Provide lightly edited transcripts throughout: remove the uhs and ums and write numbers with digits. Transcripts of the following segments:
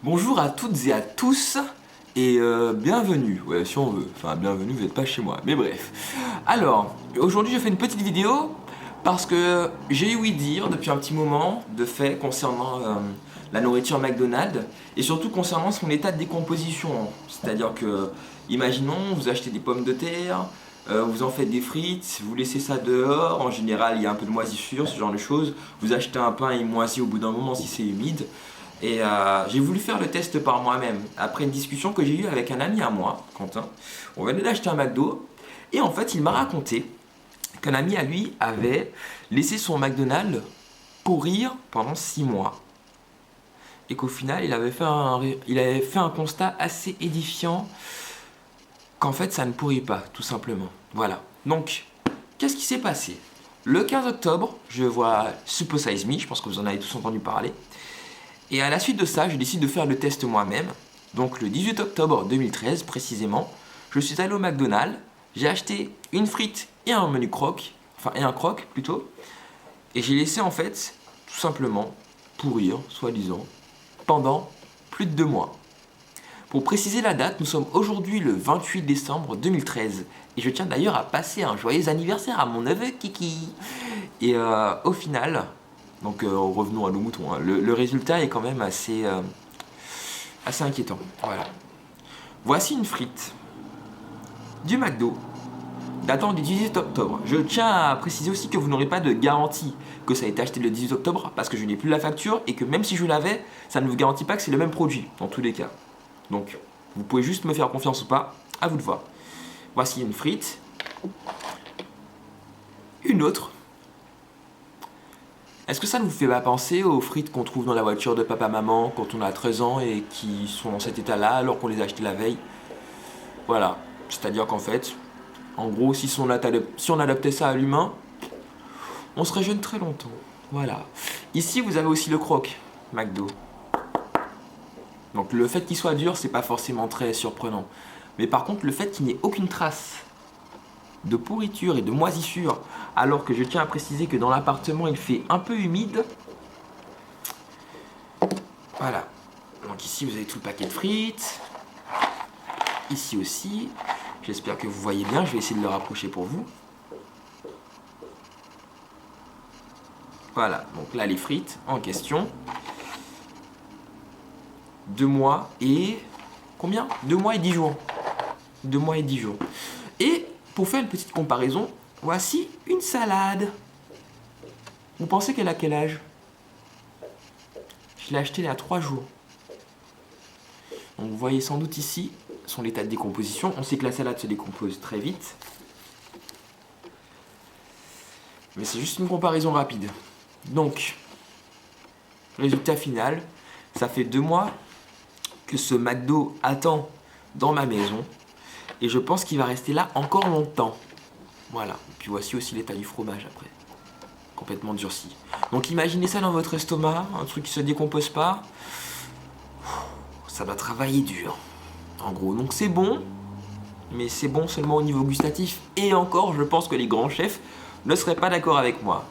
Bonjour à toutes et à tous et bienvenue, ouais si on veut, enfin bienvenue, vous n'êtes pas chez moi, mais bref. Alors, aujourd'hui je fais une petite vidéo parce que j'ai eu ouï dire depuis un petit moment de fait concernant la nourriture McDonald's et surtout concernant son état de décomposition. C'est-à-dire que, imaginons, vous achetez des pommes de terre, vous en faites des frites, vous laissez ça dehors, en général il y a un peu de moisissure, ce genre de choses, vous achetez un pain, il moisit au bout d'un moment si c'est humide. Et j'ai voulu faire le test par moi-même, après une discussion que j'ai eue avec un ami à moi, Quentin. On venait d'acheter un McDo, et en fait il m'a raconté qu'un ami à lui avait laissé son McDonald's pourrir pendant 6 mois. Et qu'au final il avait fait un constat assez édifiant, qu'en fait ça ne pourrit pas, tout simplement. Voilà. Donc, qu'est-ce qui s'est passé? Le 15 octobre, je vois Super Size Me, je pense que vous en avez tous entendu parler. Et à la suite de ça, je décide de faire le test moi-même. Donc le 18 octobre 2013 précisément, je suis allé au McDonald's, j'ai acheté une frite et un menu croque, enfin et un croque plutôt, et j'ai laissé en fait tout simplement pourrir, soi-disant, pendant plus de 2 mois. Pour préciser la date, nous sommes aujourd'hui le 28 décembre 2013, et je tiens d'ailleurs à passer un joyeux anniversaire à mon neveu Kiki. Et au final, donc revenons à nos moutons, hein. Le résultat est quand même assez inquiétant. Voilà. Voici une frite du McDo datant du 18 octobre. Je tiens à préciser aussi que vous n'aurez pas de garantie que ça a été acheté le 18 octobre parce que je n'ai plus la facture et que même si je l'avais, ça ne vous garantit pas que c'est le même produit dans tous les cas. Donc vous pouvez juste me faire confiance ou pas, à vous de voir. Voici une frite. Une autre. Est-ce que ça ne vous fait pas penser aux frites qu'on trouve dans la voiture de papa-maman quand on a 13 ans et qui sont dans cet état-là alors qu'on les a achetées la veille? Voilà, c'est-à-dire qu'en fait, en gros, si on adaptait ça à l'humain, on serait jeune très longtemps. Voilà. Ici, vous avez aussi le croque McDo. Donc le fait qu'il soit dur, c'est pas forcément très surprenant. Mais par contre, le fait qu'il n'y ait aucune trace de pourriture et de moisissure, alors que je tiens à préciser que dans l'appartement il fait un peu humide. Voilà. Donc ici vous avez tout le paquet de frites. Ici aussi. J'espère que vous voyez bien, je vais essayer de le rapprocher pour vous. Voilà, donc là les frites en question. 2 mois et... Combien? 2 mois et 10 jours. 2 mois et 10 jours. Et pour faire une petite comparaison, voici une salade. Vous pensez qu'elle a quel âge? Je l'ai achetée il y a 3 jours. Donc vous voyez sans doute ici son état de décomposition. On sait que la salade se décompose très vite. Mais c'est juste une comparaison rapide. Donc, résultat final, ça fait 2 mois que ce McDo attend dans ma maison. Et je pense qu'il va rester là encore longtemps. Voilà. Puis voici aussi l'état du fromage après. Complètement durci. Donc imaginez ça dans votre estomac, un truc qui se décompose pas. Ça va travailler dur. En gros, donc c'est bon. Mais c'est bon seulement au niveau gustatif. Et encore, je pense que les grands chefs ne seraient pas d'accord avec moi.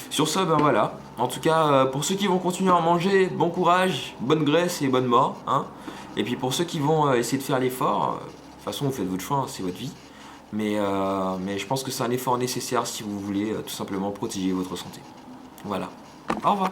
Sur ce, ben voilà. En tout cas, pour ceux qui vont continuer à en manger, bon courage, bonne graisse et bonne mort. Hein. Et puis pour ceux qui vont essayer de faire l'effort, de toute façon, vous faites votre choix, hein, c'est votre vie. Mais je pense que c'est un effort nécessaire si vous voulez tout simplement protéger votre santé. Voilà. Au revoir.